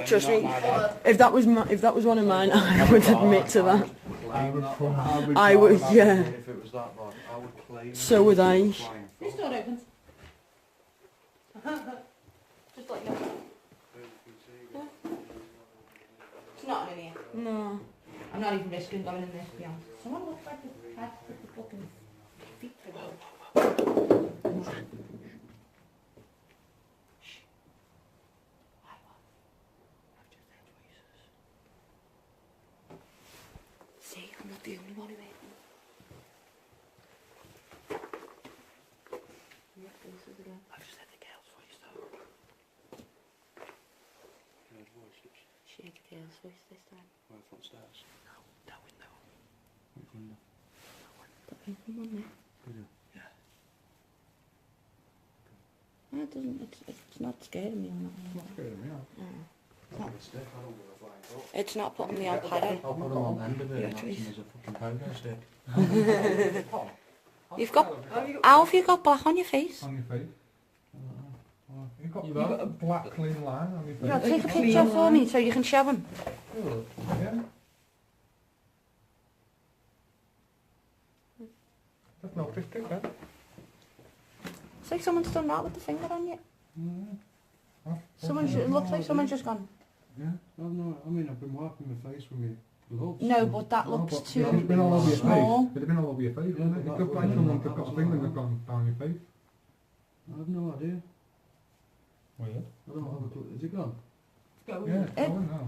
Trust me, if that was one of mine, I would admit to that. I would, yeah. If it was that bad, I would claim. So would I. This door opens. Just like that. Yeah. It's not in here. No. I'm not even risking going in this, to be honest. Someone looks like the had to put the fucking feet through it. See, I'm not the only one who ate them. Yeah, this is again. I've just had the girl's voice though. She had the girl's voice this time. Right front stairs. No, that window. Which window? That one there. Yeah. No, it doesn't. It's not scaring me or nothing. Not scaring me, No. It's not putting me on paddock. I'll put them on the end of it Yeah, and that's trees. as a fucking pogo stick. You've got... How have you got black on your face? On your face? You've got a black clean line on your face. Yeah, take a picture for me so you can show him. Yeah. That's no fish stick, then. It's like someone's done that with the finger on you. Yeah. It looks like someone's just gone... Yeah, I've been wiping my face with my gloves. No, but that No, looks but too it's been all over your small. face. It'd have been all over your face, wouldn't it? It looked like someone's got a finger and they've gone down your face. I have no idea. Weird. I don't have a clue. Is it gone? Yeah, it's going now.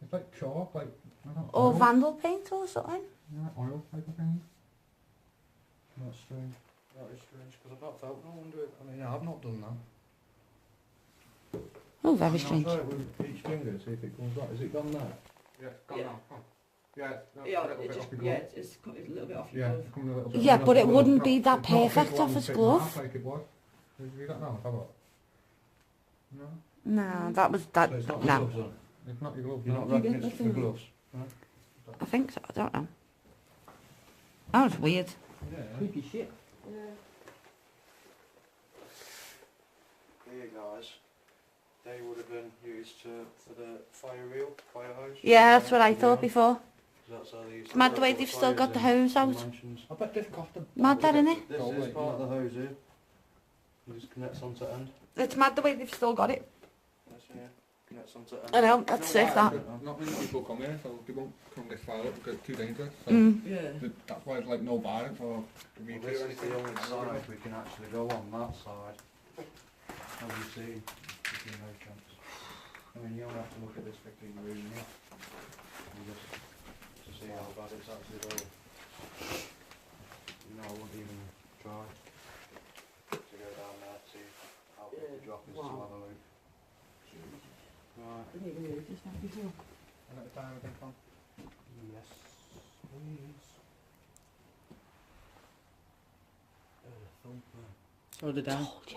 It's like chalk, like... I don't Or oil. vandal paint or something. Yeah, like oil type of thing. That's strange. That is strange because I've not felt no one do it. I mean, I've not done that. Oh, very strange. I'll try it with each finger, see if it comes back. Is it gone there? Yeah, it's gone Yeah. now. Oh. Yeah, Yeah, a little bit it's off just, your yeah, glove. it's a little bit off your Yeah, glove. it's coming a little bit. Yeah, off but your it glove. wouldn't It's be not- that it's not a big perfect one off his taken glove. half Like it was. Did you do that now? Have a look. No, No, that was that. So it's not the No, gloves on? it's not your glove. You're not no. reckoning it's the gloves? I think so. I don't know. That was weird. Yeah. Creepy shit. Here guys, they would have been used for the fire reel, fire hose. Yeah, that's what I thought before. That's how they used to Mad the put way they've still got the fires hose in out. mansions. I bet this cost a... Mad that, innit? This is part of the hose here. It just connects onto end. It's mad the way they've still got it. That's here. Connects onto end. I know, that's sick, that. Not many people come here, so they won't come this far up because it's too dangerous. So Yeah. that's why it's like no violence or Well, this is the only side we can actually go on that side. As you see, there's been no chance. I mean, you only have to look at this 15 room here. And just to see how bad it's actually going. You know, I wouldn't even try to go down there to see how big the drop is to have a look. Right. Didn't even notice that before. Another time again, Tom. Yes, please. Thumper. Slow it down. Told you.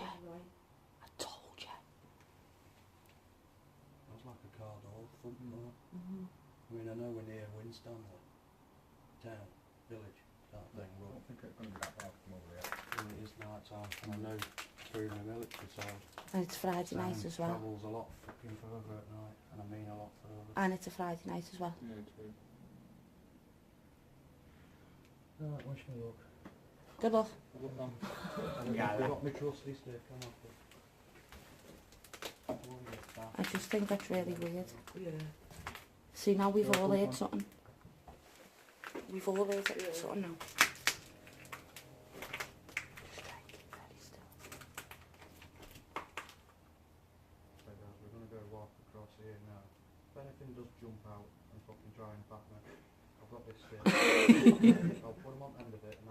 I told you. That's like a car door thumping that. I mean, I know we're near Winstanley town, village, that thing, I but don't think it's going to be that far from over here. it is night time, and I know through the military side, And it's Friday night sound as well. travels a lot fucking further at night, and I mean a lot further. And it's a Friday night as well. Yeah, true. Right, wish me luck. Good luck. We've got my trusty stick, come on. I just think that's really weird. Yeah. See, now we've all heard something. We've all heard something now. Just try and keep very still. Right guys, we're going to go walk across here now. If anything does jump out and fucking try and back me, I've got this stick. I'll put them on the end of it and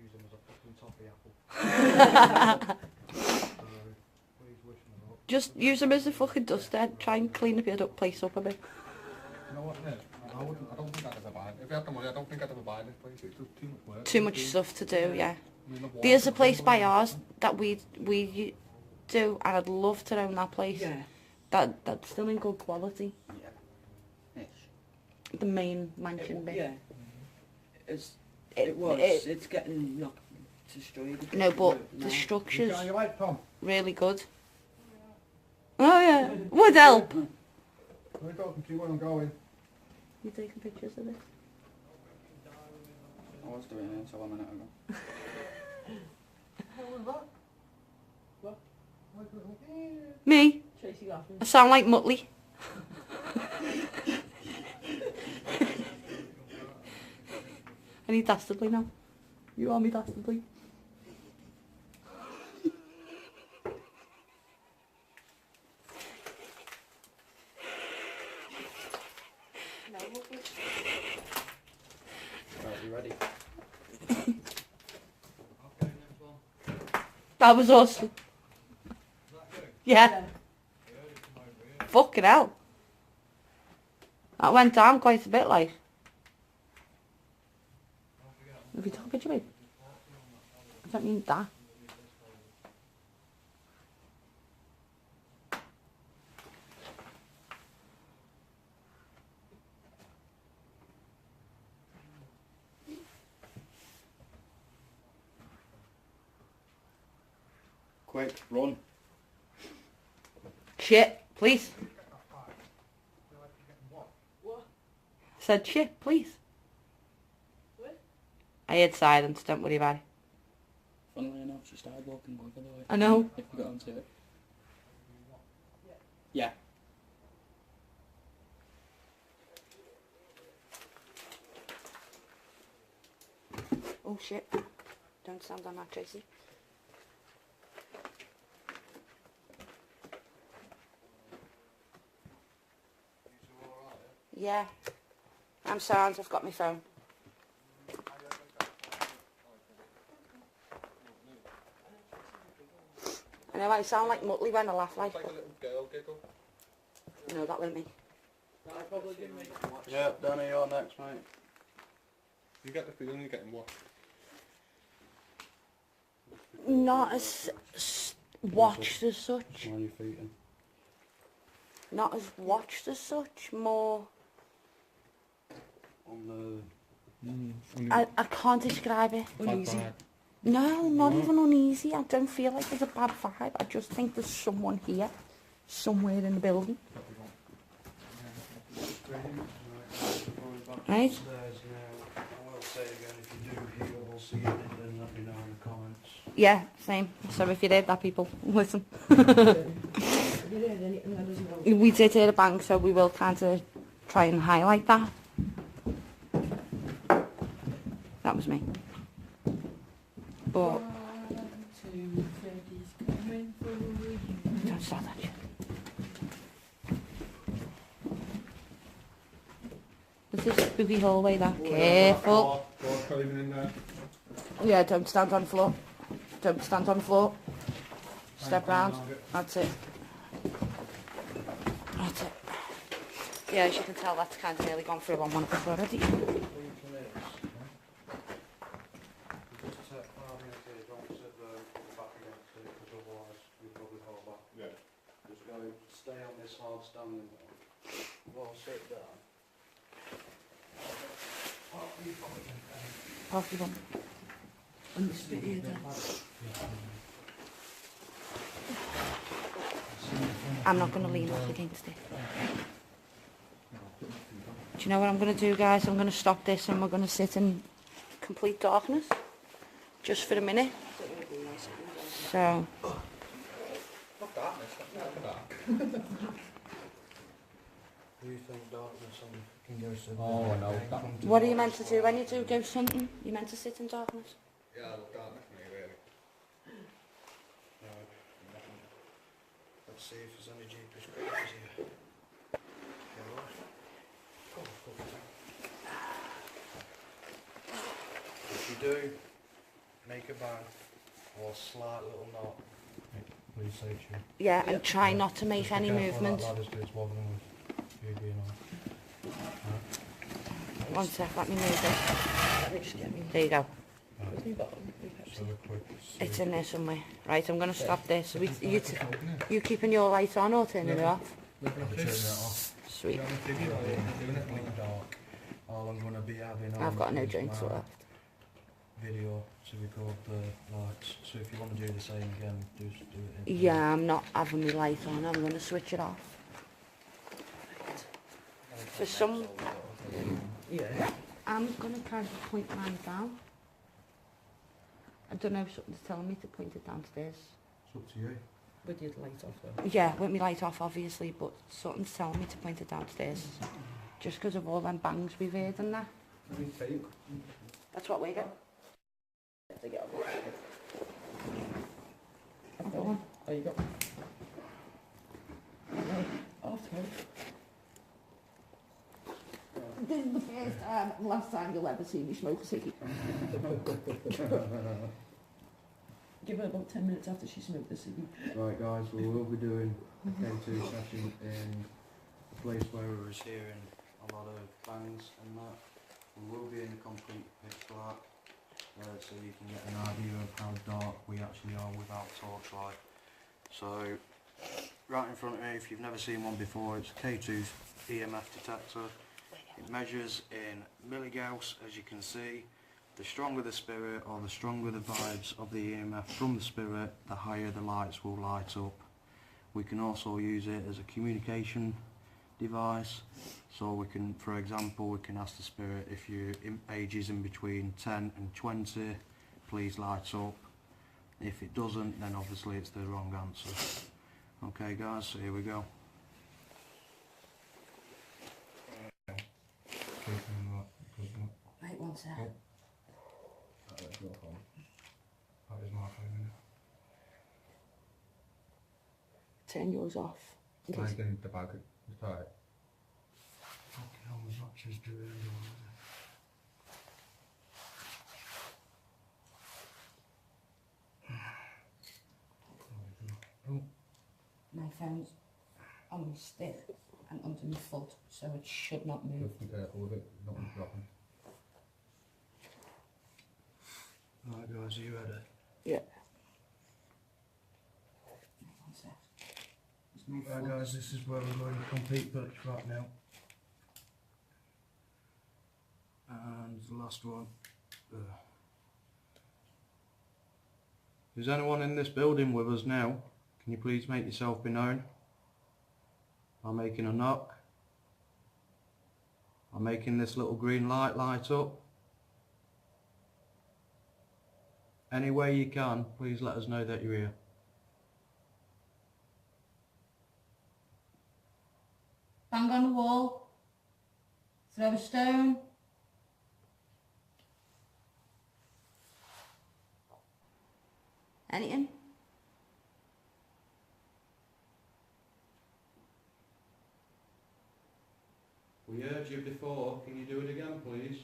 use them as a fucking toffee apple. So, please wish me luck. Just use them as a fucking duster. Try and clean the place up a bit. You know what, yeah, I don't think I'd ever buy it. If I had the money, I don't think I'd ever buy this place. It's just too much work. Too much stuff to do, yeah. I mean, the There's a water- place by ours that we do, and I'd love to own that place. Yeah. That's still in good quality. Yeah. Ish. The main mansion bit. Yeah. It's, it's getting knocked destroyed. No, but No. the structure's Are you right, Tom? really good. Oh yeah, would help. I'm talking to you when I'm going. You taking pictures of this? I was doing it until a minute ago. Me? Tracy laughing. I sound like Muttley. I need Dastardly now. You are me Dastardly. Right, you ready? That was us. Yeah. Fucking hell. That went down quite a bit, like. Have you took a picture of me? I don't mean that. Quick, run. Shit, please. Said shit, please. I heard silence, don't worry about it. Funnily enough, she started walking over the way. I know. If you got onto it. Yeah. Oh shit. Don't stand on that, Tracy. Yeah. I'm sound, I've got my phone. I know I sound like Muttley when I laugh like Like a little girl giggle. no, that wasn't me. Yeah, Danny, you're next, mate. You get the feeling you're getting what? Not as watched as such. Where are you feeding? Not as watched as such, more... On I can't describe it. Uneasy. No, not even uneasy. I don't feel like there's a bad vibe. I just think there's someone here, somewhere in the building. Right? I will say again, if you do hear or see anything, then let me know in the comments. Yeah, same. So if you heard that, people, listen. We did hear a bang, so we will kind of try and highlight that. That was me. But don't start that shit. There's this spooky hallway there. Careful. Door craving in there. Yeah, don't stand on the floor. Don't stand on the floor. Step round. That's it. That's it. Yeah, as you can tell, that's kind of nearly gone through on one of us already. Stay on this hard standing while sit down. Possible. And the spit here then. I'm not going to lean up against it. Do you know what I'm going to do, guys? I'm going to stop this and we're going to sit in complete darkness. Just for a minute. So... Not darkness, that's not dark. Do you think darkness can go to Oh, no. what are you meant to do when you do ghost hunting? You're meant to sit in darkness? Yeah, look, darkness for me, really. Let's see if there's any jeepers creepers here. If you do, make a bang or a slight little knot. Please say true. Yeah, and try not to make any movement. That ladder's good, it's wobbling with you being on. One sec, let me move it. Let me just get me. There you go. Where's my bottle? So a quick. It's in there somewhere. Right, I'm going to stop this. You keeping your light on or turning it off? Look I'll at be the turning fish. it off. Sweet. You have a video or you're doing it In the like dark. All I'm going to be having on I've got no is drinks my left. video to record the lights. So if you want to do the same again, do it in. Yeah, I'm not having my light on. I'm going to switch it off. For some... Yeah. I'm going to kind of point mine down. I don't know, something's telling me to point it downstairs. It's up to you. With your light off though. Yeah, with my light off obviously, but something's telling me to point it downstairs. Just because of all them bangs we've heard and that. Let me take. That's what we get. To get over it. I've got one. Oh, you got one? Oh, okay. This is the first time, last time you'll ever see me smoke a ciggy. Give her about 10 minutes after she smoked the ciggy. Right guys, we will be doing a K2 session in a place where we was hearing a lot of bangs and that. We will be in a complete pitch black, so you can get an idea of how dark we actually are without torchlight. So, right in front of me, if you've never seen one before, it's a K2 EMF detector. It measures in milligauss, as you can see. The stronger the spirit or the stronger the vibes of the EMF from the spirit, the higher the lights will light up. We can also use it as a communication device. So we can, for example, we can ask the spirit if your age is in between 10 and 20, please light up. If it doesn't, then obviously it's the wrong answer. Okay guys, so here we go. Right, one sec. That's your phone. That is my phone. Turn yours off. Mine's in the bag. It's alright. Fucking hell, my watch is doing My phone's on my stick and under my foot, so it should not move. Just be careful with it. Nothing's dropping. Right guys, are you ready? Yeah. One sec. Right guys, this is where we're going to complete pitch right now. And the last one. Is anyone in this building with us now? Can you please make yourself be known? I'm making a knock. I'm making this little green light light up. Any way you can, please let us know that you're here. Bang on the wall. Throw a stone. Anything? We heard you before, can you do it again please?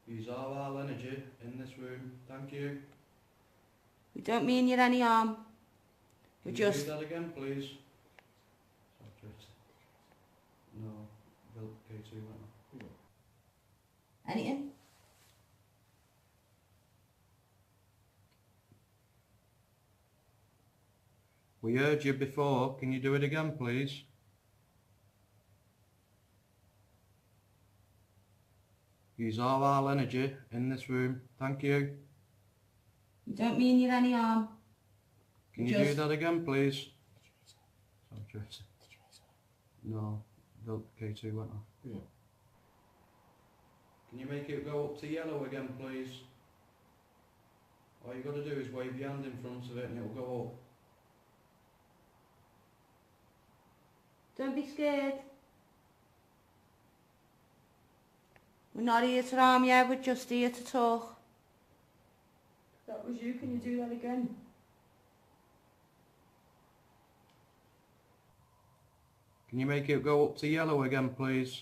Use our energy in this room, thank you. We don't mean you any harm. We Can you just... do that again please? No, the K2 went off. Anything? We heard you before, can you do it again please? Use all our energy in this room, thank you. We don't mean you any harm. Can you do Just- that again please? No, the K2 went off. Yeah. Can you make it go up to yellow again please? All you got to do is wave your hand in front of it and it'll go up. Don't be scared. We're not here to harm you, we're just here to talk. That was you. Can you do that again? Can you make it go up to yellow again please?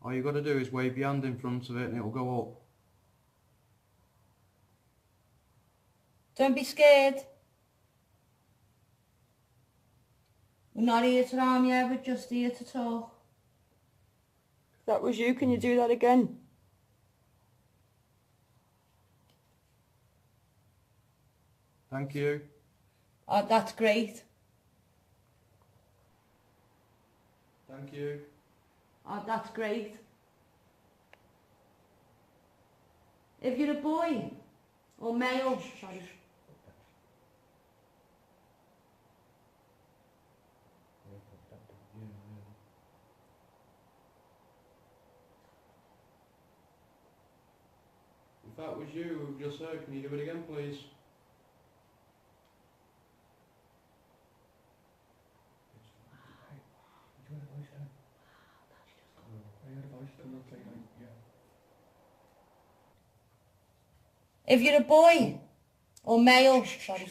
All you got to do is wave your hand in front of it and it'll go up. Don't be scared. We're not here to harm you. We're just here to talk. That was you, can you do that again? Thank you. Oh, that's great. Thank you. Oh, that's great. If you're a boy or male, sorry. If that was you who just heard, can you do it again, please? If you're a boy or male, sorry.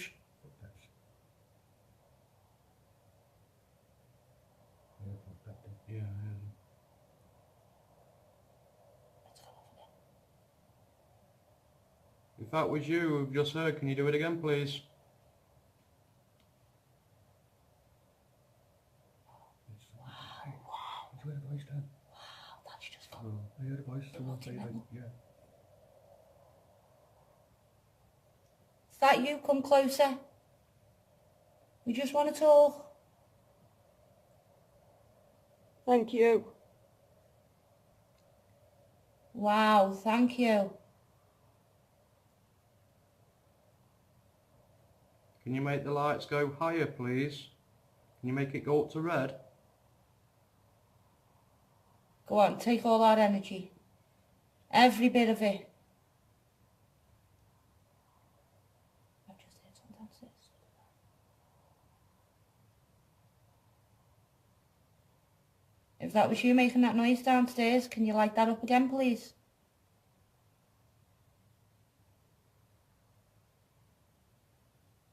Yeah, If that was you who just heard, can you do it again, please? That's just gone. I heard a voice. Someone say like, yeah. Is that you? Come closer. We just want to talk. Thank you. Wow, thank you. Can you make the lights go higher, please? Can you make it go up to red? Go on, take all that energy. Every bit of it. I've just heard something downstairs. If that was you making that noise downstairs, can you light that up again, please?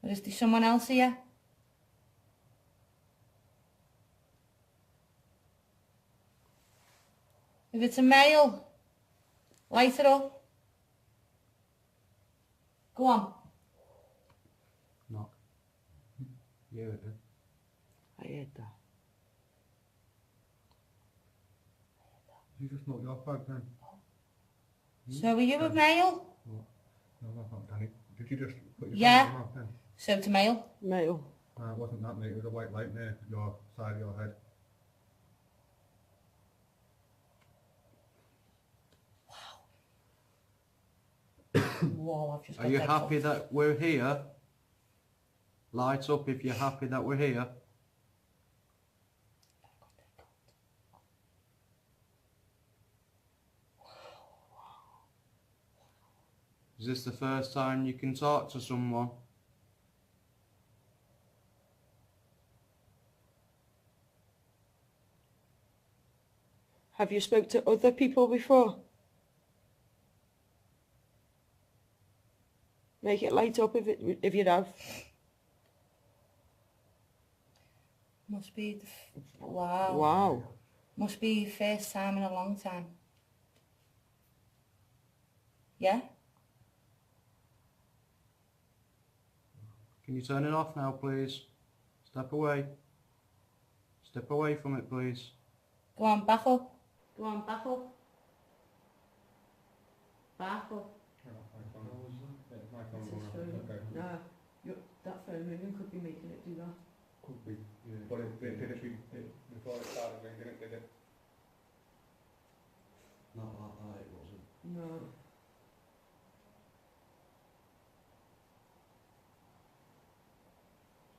Or is there someone else here? If it's a male, light it up. Go on. Knock. Yeah, it did. I heard that. You just knocked your bag then. So are you a male? No, that's not Danny. Did you just put your Yeah. hand in your mouth then? So it's a male. Male. It wasn't that, mate. It was a white light near your side of your head. Whoa, I've just Are got you dead happy cold. that we're here? Light up if you're happy that we're here. Is this the first time you can talk to someone? Have you spoke to other people before? Make it light up if you have. Must be wow. Wow. Must be first time in a long time. Yeah? Can you turn it off now, please? Step away. Step away from it, please. Go on, back up. Go on, back up. Back up. My phone That's going his off. phone. Okay. No, that phone ringing could be making it do that. Could be. Yeah. But it did before it started ringing, did it? Not like that, it wasn't. No.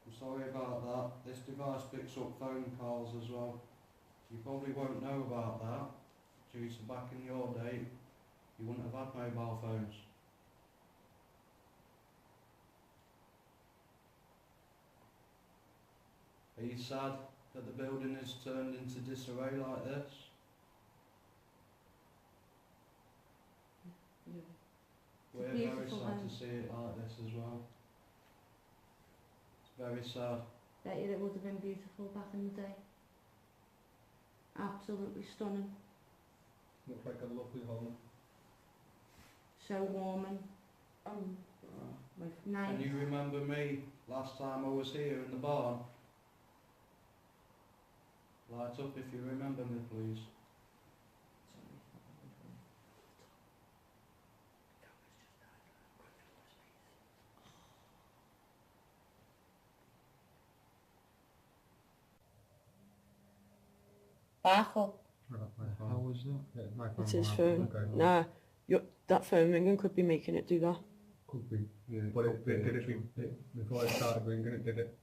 I'm sorry about that. This device picks up phone calls as well. You probably won't know about that. Due to back in your day, you wouldn't have had mobile phones. Are you sad that the building is turned into disarray like this? Yeah. We're It's very beautiful sad then. to see it like this as well. It's very sad. Bet you it would have been beautiful back in the day. Absolutely stunning. Looks like a lovely home. So warm and nice. Can you remember me last time I was here in the barn? Light up if you remember me, please. back up. How was that? Yeah, my phone It's his won't phone. happen, okay. Nah, that phone ringing could be making it do that. Could be. Yeah, But could be, did actually. before it started ringing, it did it.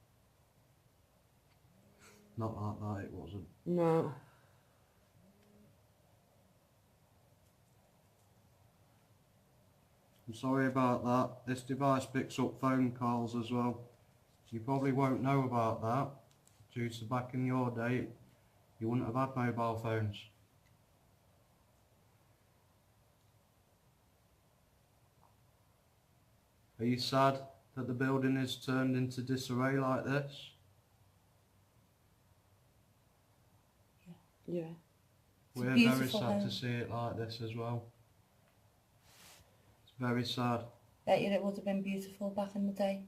Not like that, it wasn't. No. I'm sorry about that. This device picks up phone calls as well. You probably won't know about that. Due to back in your day, you wouldn't have had mobile phones. Are you sad that the building is turned into disarray like this? Yeah. It's a We're very beautiful sad home. to see it like this as well. It's very sad. Bet you it would have been beautiful back in the day.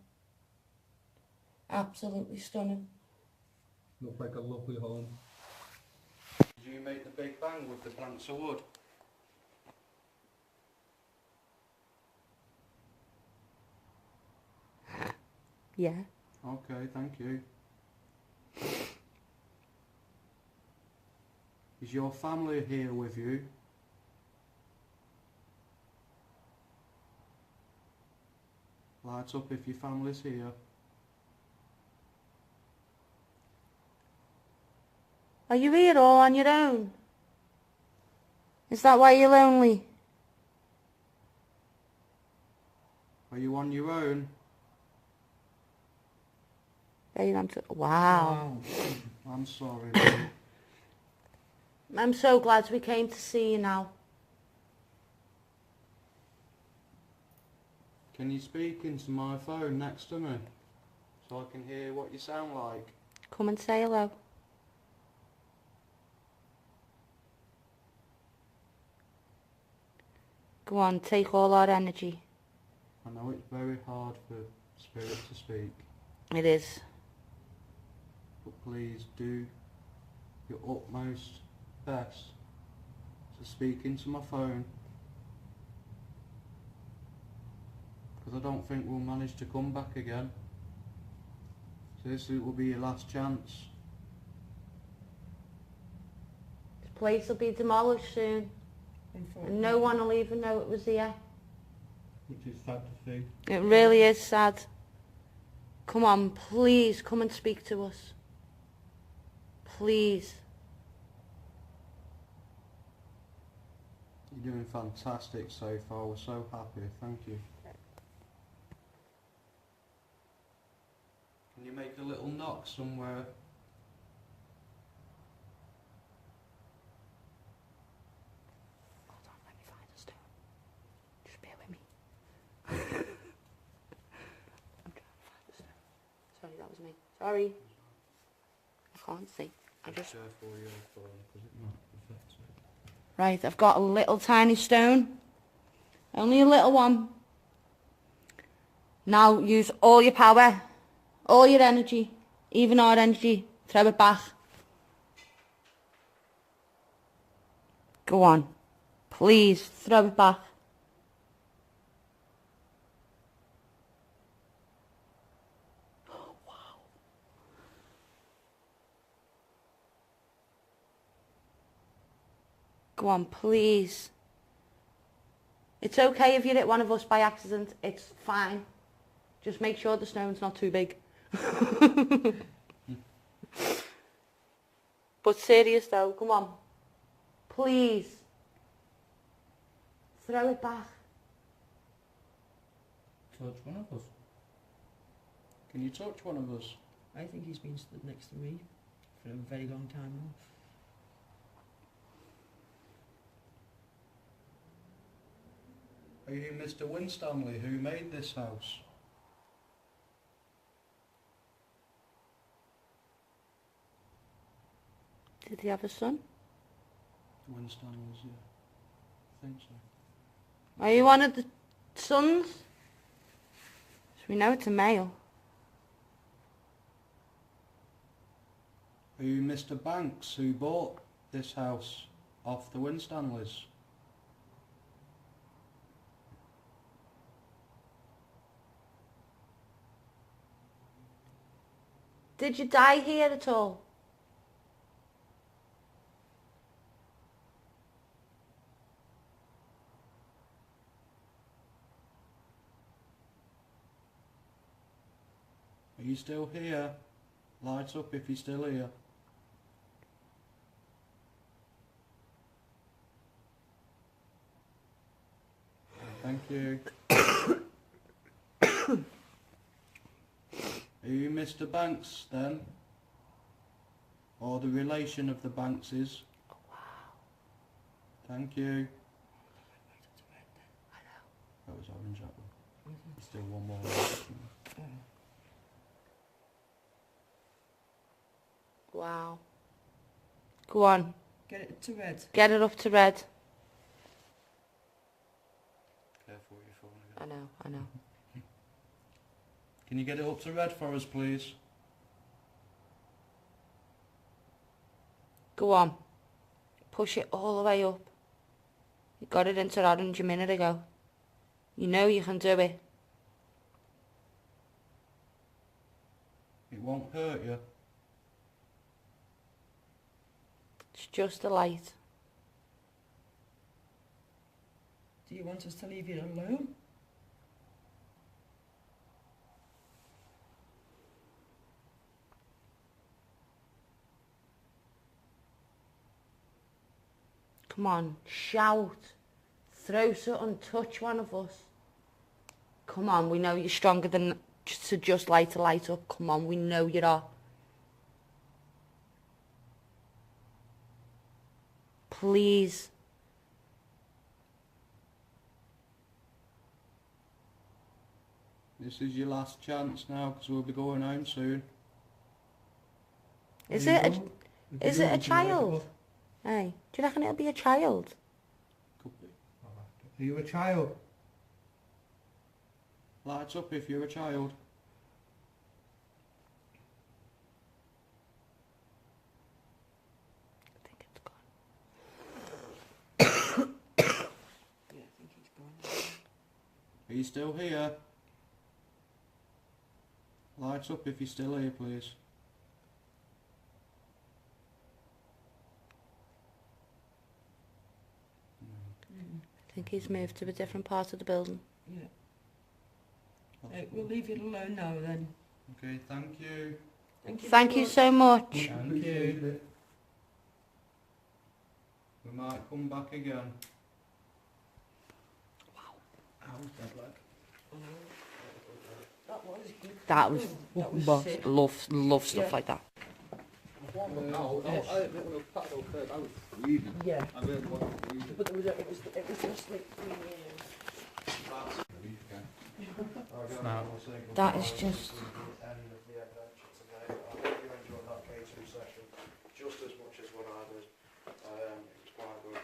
Absolutely stunning. Looked like a lovely home. Did you make the big bang with the planks of wood? Yeah. Okay, thank you. Is your family here with you? Light up if your family's here. Are you here all on your own? Is that why you're lonely? Are you on your own? Babe, wow. I'm sorry, mate. I'm so glad we came to see you now. Can you speak into my phone next to me? So I can hear what you sound like. Come and say hello. Go on, take all our energy. I know it's very hard for spirit to speak, It is. but please do your utmost best to speak into my phone. Because I don't think we'll manage to come back again. So this will be your last chance. This place will be demolished soon. And no one will even know it was here. Which is sad to see. It really is sad. Come on, please, come and speak to us. Please. You're doing fantastic so far. We're so happy. Thank you. Can you make a little knock somewhere? Hold on, let me find a stone. Just bear with me. I'm trying to find a stone. Sorry, that was me. Sorry. I can't see. I just... Careful with your phone, because it might affect it. Right, I've got a little tiny stone. Only a little one. Now use all your power, all your energy, even our energy. Throw it back. Go on. Please, throw it back. Wow. Go on, please. It's okay if you hit one of us by accident. It's fine. Just make sure the stone's not too big. But serious though, come on. Please. Throw it back. Touch one of us. Can you touch one of us? I think he's been stood next to me for a very long time now. Are you Mr. Winstanley who made this house? Did he have a son? Winstanley's, yeah. I think so. Are you one of the sons? So we know it's a male. Are you Mr. Banks who bought this house off the Winstanleys? Did you die here at all? Are you still here? Light up if you're still here. Thank you. Are you Mr. Banks then? Or the relation of the Bankses? Oh, wow. Thank you. I know. That was orange apple. Mhm. Still one more. Wow. Go on. Get it to red. Get it up to red. Careful with your phone I again. know, I know. Can you get it up to red for us, please? Go on. Push it all the way up. You got it into orange a minute ago. You know you can do it. It won't hurt you. It's just a light. Do you want us to leave you alone? Come on, shout. Throw something, touch one of us. Come on, we know you're stronger than to just light a light up. Come on, we know you are. Please. This is your last chance now, because we'll be going home soon. Is it a child? Hey, do you reckon it'll be a child? Could be. Are you a child? Lights up if you're a child. I think it's gone. Yeah, I think he's gone. Are you still here? Lights up if you're still here, please. I think he's moved to a different part of the building. Yeah. We'll leave you alone now then. Okay, thank you. Thank you so much. Thank you. We might come back again. That was good. That was, That was love, sick. love stuff Yeah. like that. Yeah. But there was it was just like 3 years. That is just- End of the adventure today. I hope you enjoyed that K2 session just as much as what I did. It was quite good.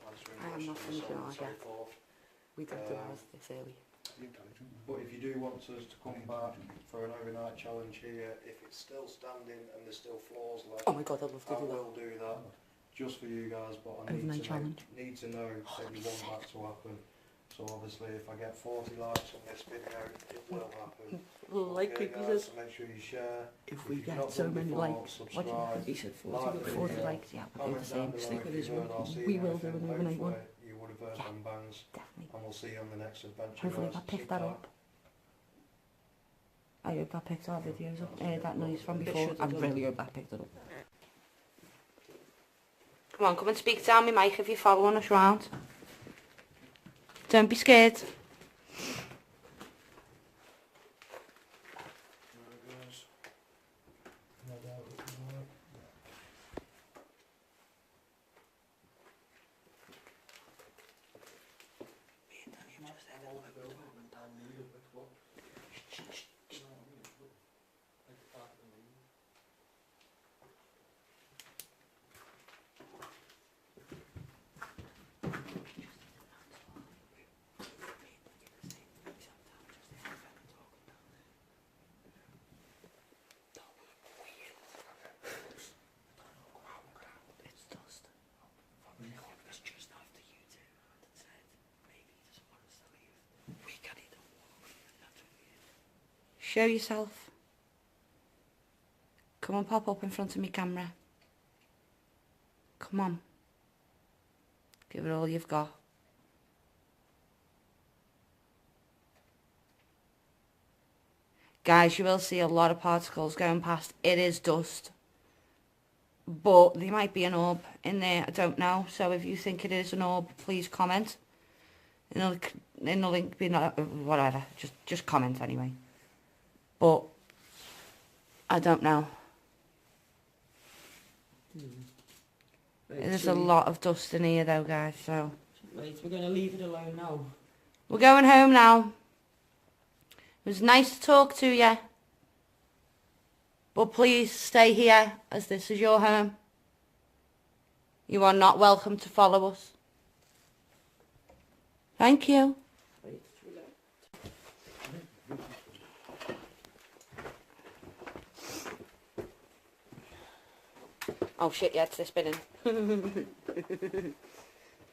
Answering I am not questions thinking and I'll so get- forth. We didn't realise this early. But if you do want us to come back for an overnight challenge here, if it's still standing and there's still floors left, Oh my god, I'd love to I do that. will do that just for you guys. But I Overnight need challenge. to know that you want that to happen. So obviously, if I get 40 likes on this video, it will happen. Like Okay, Cookie guys, says, so make sure you share. if we you've get not so done many before, likes, what do you subscribe, think? He said 40, like the 40 video, likes, yeah, we'll do comment the down same. below Stick if with you've his heard one. or seen We will do anything. an overnight one. Hopefully you would have heard Yeah. them bangs, Definitely. and we'll see you on the next adventure. Hopefully guys. that picked Sit that tight. up. I hope that picked our videos up. That noise from It before. should I have done. really hope that picked it up. Come on, come and speak down my mic if you're following us round. Don't be scared. It's dust. It's just after you two and said maybe he doesn't want us to leave. We can either walk. That's what it is. Show yourself. Come and pop up in front of me camera. Come on. Give it all you've got. Guys, you will see a lot of particles going past. It is dust. But there might be an orb in there. I don't know. So if you think it is an orb, please comment. In the link below, whatever. Just comment anyway. But I don't know. There's a lot of dust in here though, guys, so... Right, we're going to leave it alone now. We're going home now. It was nice to talk to you. But please stay here, as this is your home. You are not welcome to follow us. Thank you. Right, Oh shit, yeah, it's this bit in.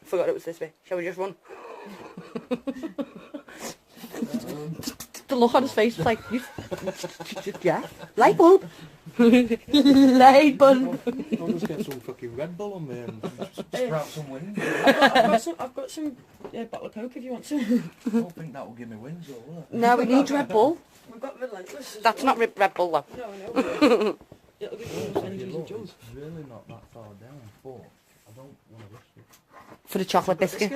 Forgot it was this bit. Shall we just run? The look on his face was like, yeah, light bulb. Light bulb. I'll just get some fucking Red Bull on me and sprout some wings. I've got some bottle of Coke if you want to. I don't think that will give me wings though, will it? No, we need Red Bull. We've got Relentless. That's not Red Bull though. No, I know. It'll give you If energy you and look, juice. it's really not that far down, but I don't want to risk it. For the chocolate biscuit.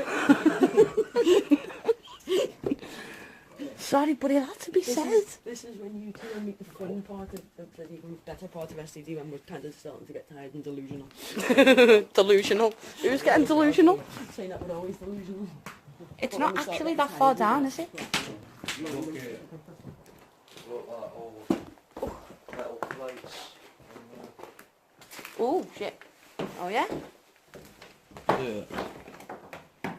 Sorry, but it had to be said. This is when you two meet the fun part of the even better part of S.T.D. when we're kind of starting to get tired and delusional. Delusional. Who's getting delusional? Saying that we're always delusional. It's But not when we start actually getting that far tired, down, is it? Look at look like all metal plates. Oh, shit. Oh, yeah? Yeah.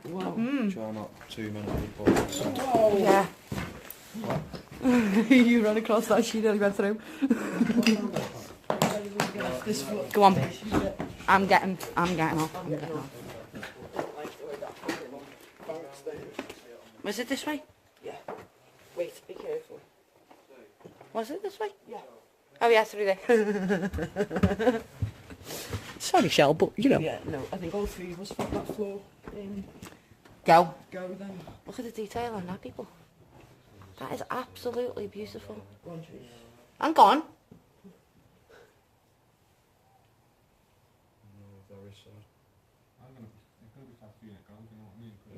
Wow. Try not too many people. Oh. Yeah. You ran across that, she nearly went through. This foot. Go on. I'm getting off. I'm getting off. Was it this way? Yeah. Wait, be careful. Was it this way? Yeah. Oh, yeah, through there. Sorry, Shell, but you know. Yeah, no, I think all three of us felt that floor. Go. Go then. Look at the detail on that, people. That is absolutely beautiful. Go on, Trace. I'm gone. Very sad.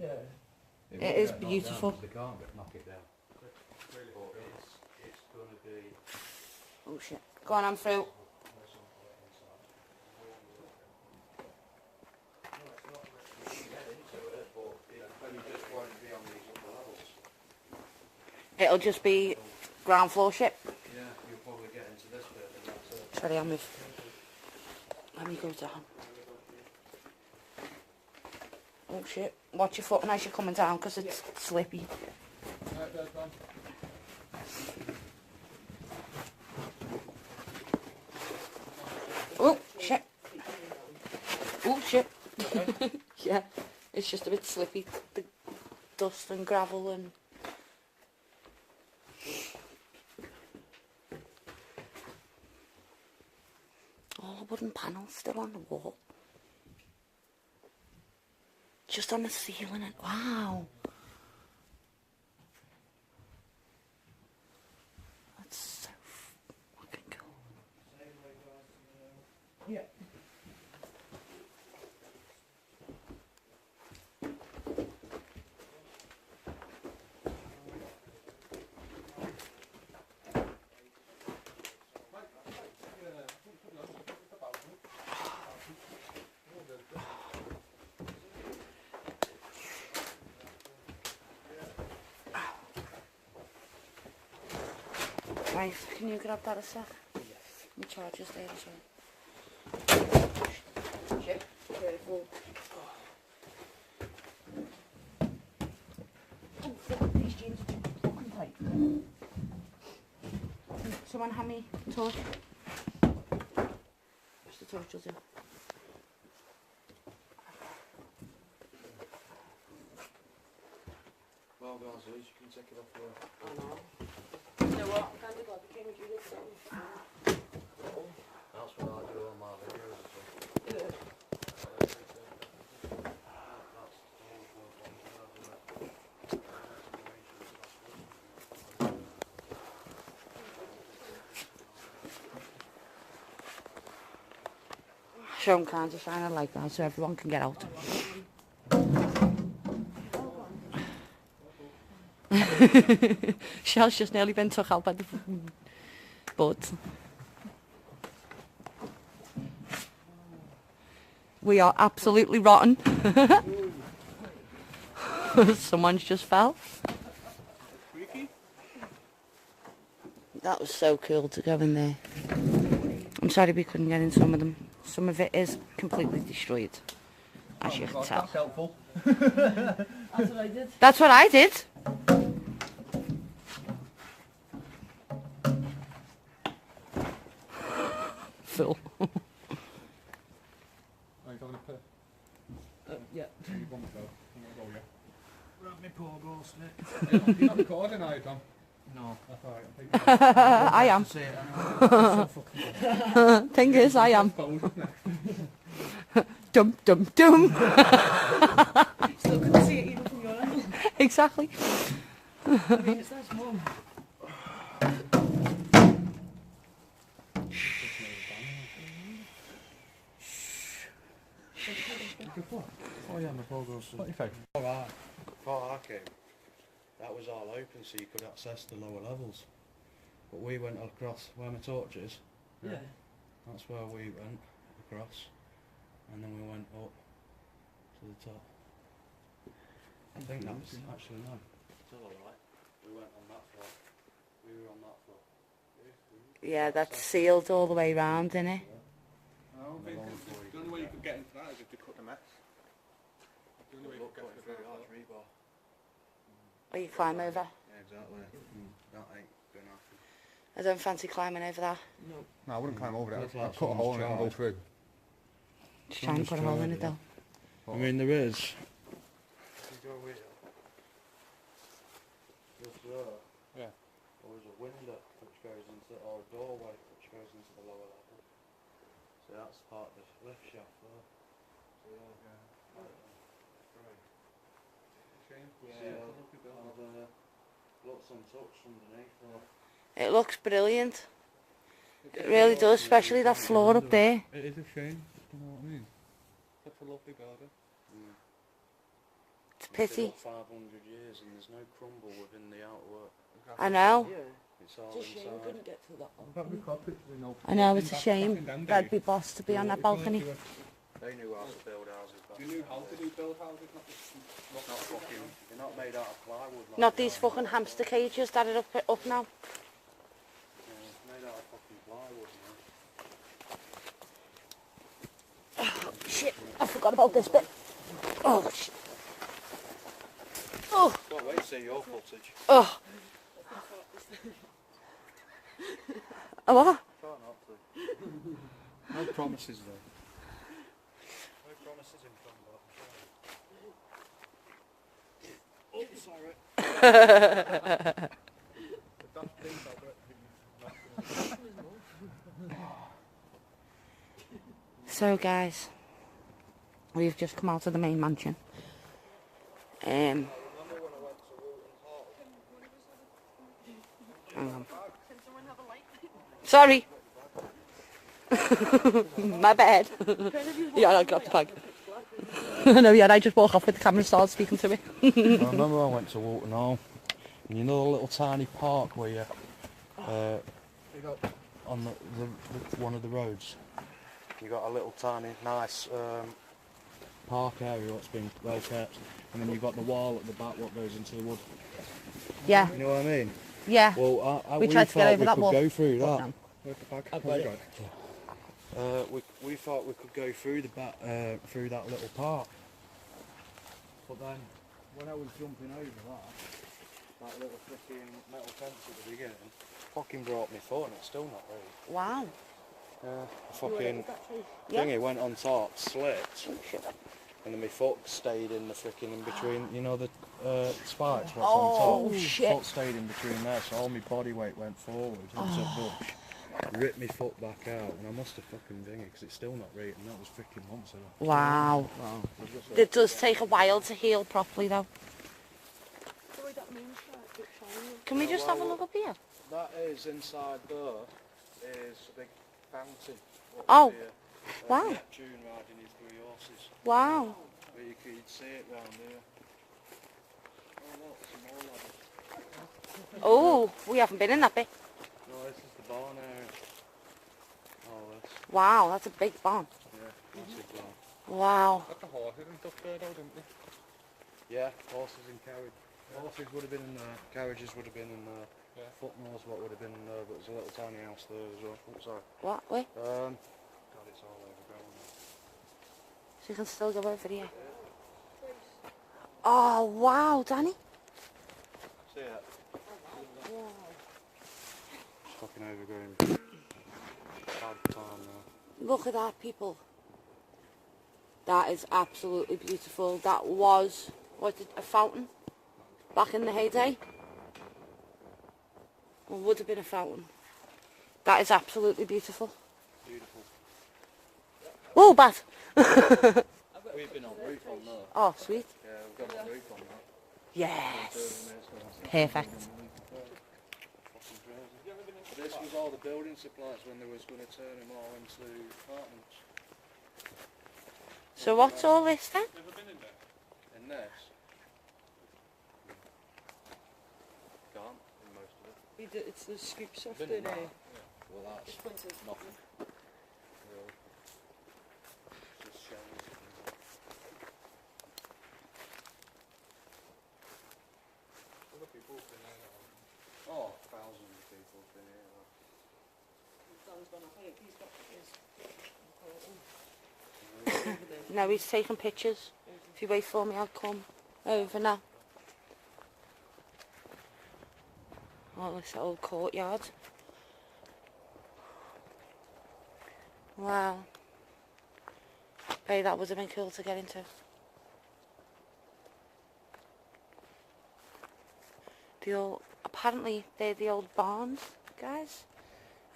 Yeah. It is beautiful. They can't knock it down. But it's going to be... Oh, shit. Go on, I'm through. It'll just be ground floor ship. Yeah, you'll probably get into this bit and that's it. Sorry, I'll move. Let me go down. Oh shit. Watch your foot as you're coming down because it's slippy. Oh shit. Oh shit. Yeah, it's just a bit slippy. The dust and gravel and... all the wooden panels still on the wall. Just on the ceiling and wow. That's so fucking cool. Yeah. Right, can you grab that a sec? Yes. My charger's there as well. Shit, careful. Oh, fuck, these jeans are too fucking tight. Someone hand me a torch. Just a torch, will do. Well, guys, you can take it off there. I know. You know what? I'm kind of glad we came with you this time. That's what I do on my videos as well. Yeah. So I'm kind of shining like that so everyone can get out. Shell's just nearly been took out by the buds. We are absolutely rotten. Someone's just fell. That was so cool to go in there. I'm sorry we couldn't get in some of them. Some of it is completely destroyed, as you can tell. That's helpful. That's what I did. That's what I did. Phil. Are you having a piss? Yeah. You want to go? I'm going to go, yeah. Grab me poor ghost, Nick. You're not recording, are you, Tom? No. That's alright. I am. Say it anyway. Thing is, I am. Dum dum dum. Still couldn't see it even from your angle. Exactly. I mean, it's that small. Oh yeah, my poor ghost. What do you think? Before I came, that was all open so you could access the lower levels. But we went across where my torch is. Yeah. That's where we went across. And then we went up to the top. I think that was actually no. Still alright. We went on that floor. We were on that floor. Yeah, that's sealed all the way round, isn't it? I don't think the only way you could get into that is if you cut the mess. The only way you could get into that is rebar. Or you climb over. Yeah, exactly. That ain't gonna happen. I don't fancy climbing over that. No. No, I wouldn't climb over there. Looks like I'd cut a hole in it and go someone's through. Just trying to put a hole in it though. I mean, there is. If you go here, there's Yeah. there's a window which goes into, or a doorway which goes into the lower level. So that's part of the lift shaft there. So yeah. Lots untouched underneath there. It looks brilliant. It really does, especially that floor up there. It is a shame, you know what I mean? Such a lovely building. It's a pity. 500 years and there's no crumble within the outwork. I know. Yeah. It's all It's a shame we inside. couldn't get to that one. That'd be cool, you know. I know, it's a Back shame. in them That'd days, be boss to be on that balcony. They knew how to build houses back You knew then. how to do build houses, not just Not fucking, they're not made out of plywood. Like Not they these are fucking now. hamster cages that are up now. Yeah, it's made out of fucking plywood now. Oh, shit, I forgot about this bit. Oh, shit. Oh, Can't wait to see your footage. oh. Oh, what? Try not to. No promises though. No promises in front of that thing So guys, we've just come out of the main mansion. Hang on. Sorry. My bad. Yeah, I got the bag. No, yeah, I just walk off with the camera and start speaking to me. I remember I went to Walton Hall, and you know the little tiny park where you, on the one of the roads, you got a little tiny nice park area what's been well kept, and then you've got the wall at the back what goes into the wood. Yeah, You know what I mean? yeah. Well, We tried to get thought over we that could wall. go through that. No. I've got it. We thought we could go through the back, through that little park. But then, when I was jumping over that little freaking metal fence at the beginning, fucking brought me foot and it's still not right. Wow. Fucking Yeah. thingy went on top, slipped, Oh, shit. and then my foot stayed in the freaking in between, you know the spikes what's Oh, on top. shit. Foot stayed in between there, so all my body weight went forward into the bush. Ripped my foot back out, and I must have fucking thingy because it's still not right, and that was freaking months ago. Wow. It does take a while to heal properly though. Can we just have a look up here? That is inside there is a big fountain. Oh. Wow. Neptune riding his 3 horses. Wow. But you'd see it round here. Oh look, some more ladders. Oh, we haven't been in that bit. No, this is the barn area. Oh, this. Wow, that's a big barn. Yeah, massive barn. Wow. Got the horses and stuff there though, didn't they? Yeah, horses and carriage. Horses would have been in there, carriages would have been in there. Yeah. Fuck knows what would have been in there, but there's a little tiny house there as well. Oh, sorry. What? Wait. God, it's all overgrown. So you can still go over here. Oh, wow, Danny. See it? Fucking overgrown. Bad time now. Look at that, people. That is absolutely beautiful. That was, a fountain back in the heyday. Or would have been a fountain. That is absolutely beautiful. Beautiful. Oh, bat! We've been on roof on that. Oh, sweet. Yeah, we've got on roof on that. Yes. 30 minutes Perfect. Fucking crazy. This was all the building supplies when they was going to turn them all into apartments. So what's all this then? Never been in there. In this? Can't, in most of it. It's the scoop soft Been in that that? Well, that's nothing. Really. Just shells. Other people have been there. Oh, thousands of people have been here. Dan's gone off. He's got his. No, he's taking pictures. If you wait for me, I'll come over now. Oh, this old courtyard. Wow. Hey, that would have been cool to get into. Apparently they're the old barns, guys.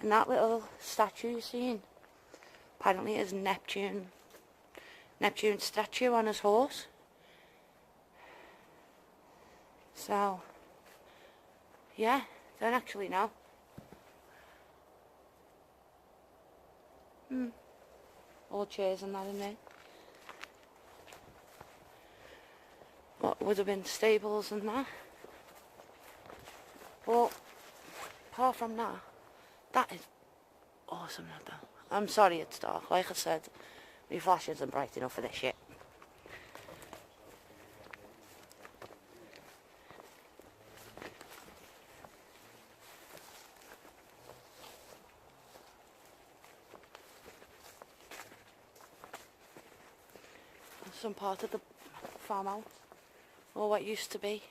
And that little statue you're seeing, apparently is Neptune's statue on his horse. So, yeah, don't actually know. All chairs and that in there. What would have been stables and that. But, apart from that, that is awesome, that though. I'm sorry it's dark. Like I said, my flash isn't bright enough for this shit. Some part of the farmhouse, or what used to be.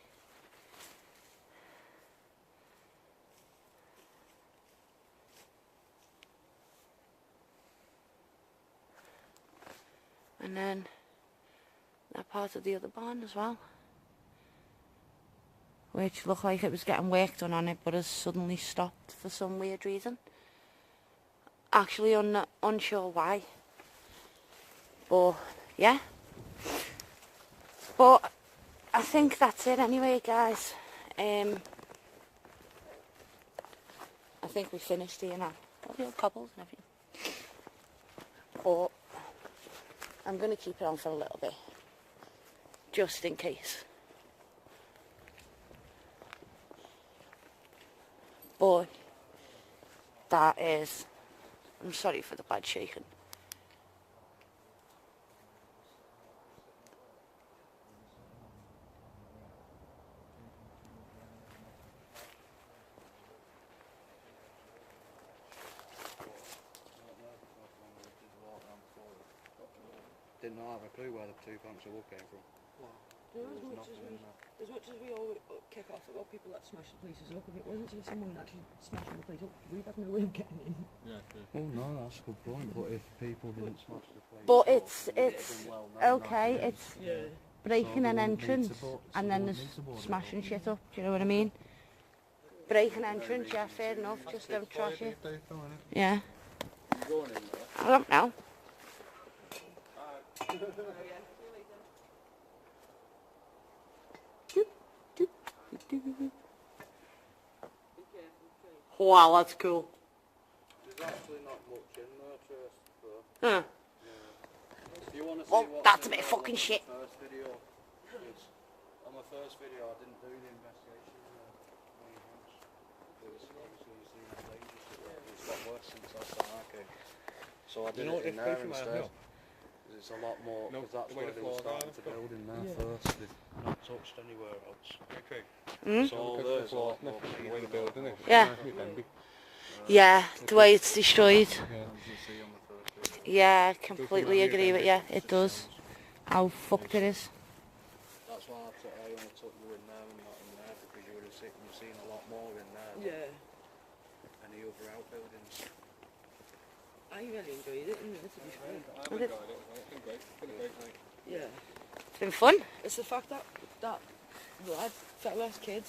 And then that part of the other barn as well, which looked like it was getting work done on it, but has suddenly stopped for some weird reason. Actually unsure why, but yeah. But I think that's it anyway, guys. I think we finished here now. All the old cobbles and everything. But I'm going to keep it on for a little bit, just in case. But that is, I'm sorry for the bad shaking. Didn't have a clue where the 2 bunks of wood came from. You know, There was nothing in there. as much as we all kick off about people that smash the places up, if it wasn't for someone actually smashing the place up, we'd have no way of getting in. Yeah, Oh no, that's a good point. But if people didn't smash the place, But up, it's it would've been well known okay, that it's Yeah. breaking So an they wouldn't need entrance, to board- so and they then wouldn't there's need to board it smashing up. shit up, do you know what I mean? Break an entrance, yeah, fair enough, just don't trash it. Yeah. Going in there. I don't know. Wow, that's cool. There's actually not much in there, just Huh. If you want to see Well, what's that's a in bit of there, fucking look at shit. the first video. On my first video, I didn't do the investigation. Because obviously you see how dangerous it was. It's got worse since I started arcade. So I did it in there instead. Because it's a lot more. No, Because that's the way where the they were floors starting are, to build in there Yeah. first. They've not touched anywhere else. Okay. Hmm? So Because there's the a lot floor, more the way clean the and building all is. Yeah. It can be. Yeah, the way it's destroyed. Yeah. As you see on the first video. Yeah, completely remind me agree of with you. It does. How fucked it is. That's why I only took you in there and not in there, because you would have seen a lot more in there than Yeah. any other outbuildings. I really enjoyed it, and to be fair. I've enjoyed it. It's been great. It's been a great night. Yeah. It's been fun. It's the fact that lad, that last kid,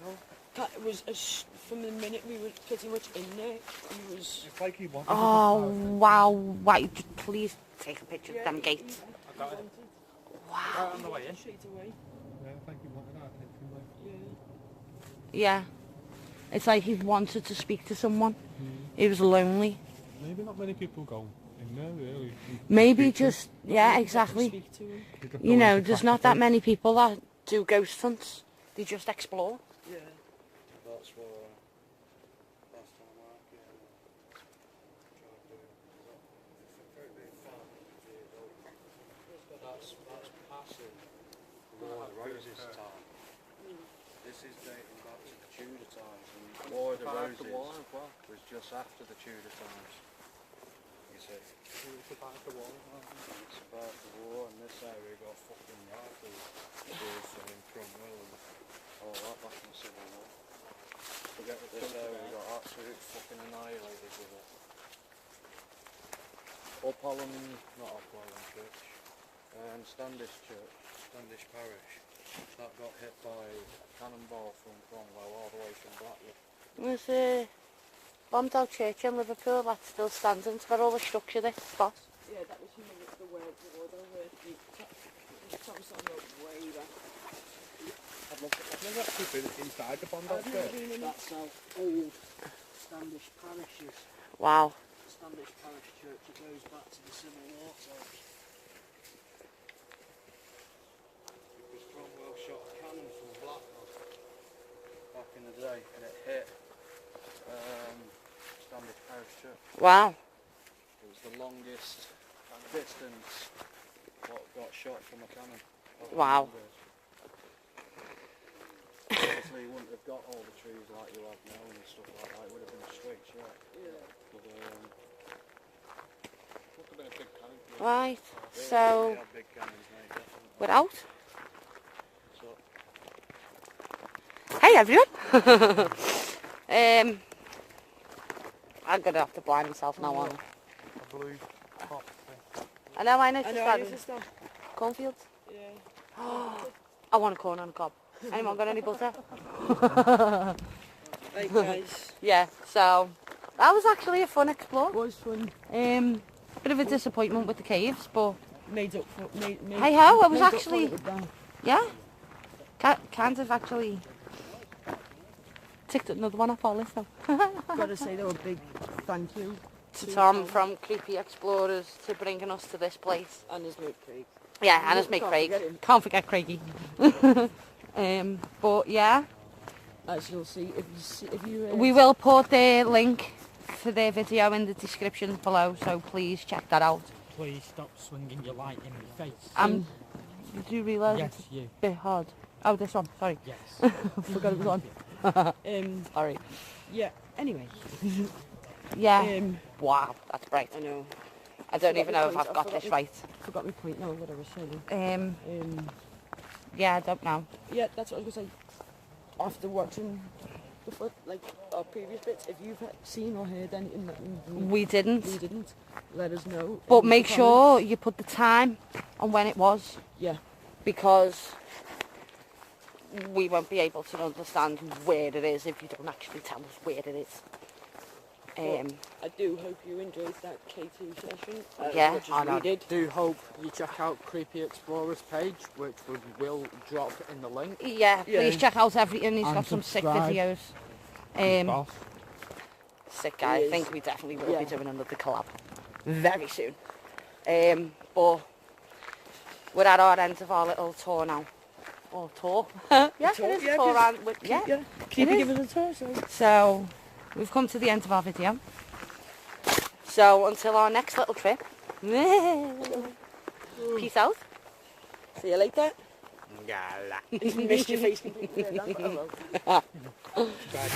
you know, that was from the minute we were pretty much in there, he was. It's like he wanted Oh, wow. Wait, please take a picture of them gates. I got it. Wow. On the way in. Straight away. Yeah, I think he wanted that. Yeah. Yeah. It's like he wanted to speak to someone. He was lonely. Maybe not many people go in there, really. Maybe just, yeah, exactly. Speak to him. You know, there's not that many people that do ghost hunts. They just explore. Yeah. That's what last time I came, tried doing. Very big farm, years old. That's passing Lord Rose's time. This is dating back to the Tudor times, and Lord of Roses was just after the Tudor times. You see. It's about the wall. It's about the war, and this area got fucking rifles in Cromwell and all that back in the Civil War. Forget that this area got absolutely fucking annihilated with it. Not Upholland Church, Standish Church, Standish Parish, that got hit by a cannonball from Cromwell all the way from Blackwood. There's a bombed out church in Liverpool that's still standing. It's got all the structure there, boss. Yeah, that was the word where the Thomas on the way back. I've never actually been inside the Bondi Church. That's how old Standish Parish is. Wow. Standish Parish Church, it goes back to the Civil War times. Because Cromwell shot a cannon from Blackwood back in the day, and it hit Standish Parish Church. Wow. It was the longest distance what got shot from a cannon. Wow. Obviously you wouldn't have got all the trees like you have now and stuff like that. It would have been a straight shot. Yeah. But Must have been a big cannon. Right. they So, had big cannons, mate, definitely. we're out. So, Hey, everyone. I'm going to have to blind myself now on. A blue top thing. I know, I I noticed know, that. it's just that. Cornfields. Yeah. I want a corn on a cob. Anyone got any butter? Right, guys. Yeah, so that was actually a fun explore. Was fun. Bit of a disappointment with the caves, but Made up for. hey ho, it was made up for actually, it with that. yeah, kind of actually ticked another one off our list though. Gotta say, they were big thank you To Tom from Creepy Explorers to bringing us to this place. and his mate Craig. Yeah, and his mate Can't Craig. forget him. Can't forget Craigie. But yeah, As you'll see, if you we will put the link for their video in the description below, so please check that out. Please stop swinging your light in my face. You do realise Yes, it's you. a bit hard. Oh, this one, sorry. Yes. Forgot it was on. Sorry. yeah. Anyway, Yeah. Wow, that's bright. I know. I don't even know if point. I've I got forgot this my- right. Forgot my point now. What I was saying. Yeah, I don't know. Yeah, that's what I was gonna say. After watching like our previous bits, if you've seen or heard anything that We didn't. we didn't, let us know. But in the make sure comments. you put the time on when it was, Yeah. because we won't be able to understand where it is if you don't actually tell us where it is. I do hope you enjoyed that K2 session. Yeah, as much And as I we did. do hope you check out Creepy Explorers page, which we will drop in the link. Yeah, please check out everything. He's And got some sick subscribe. videos. Boss. Sick guy. He I is. think we definitely will Yeah. be doing another collab. very soon. But we're at our end of our little tour now. Or tour. Yeah, it is a tour around. Yeah, Keep it is. giving us a tour, so. So, we've come to the end of our video. So, until our next little trip, peace out. See you later. Gala. Missed your face completely. That's what I will. Bad.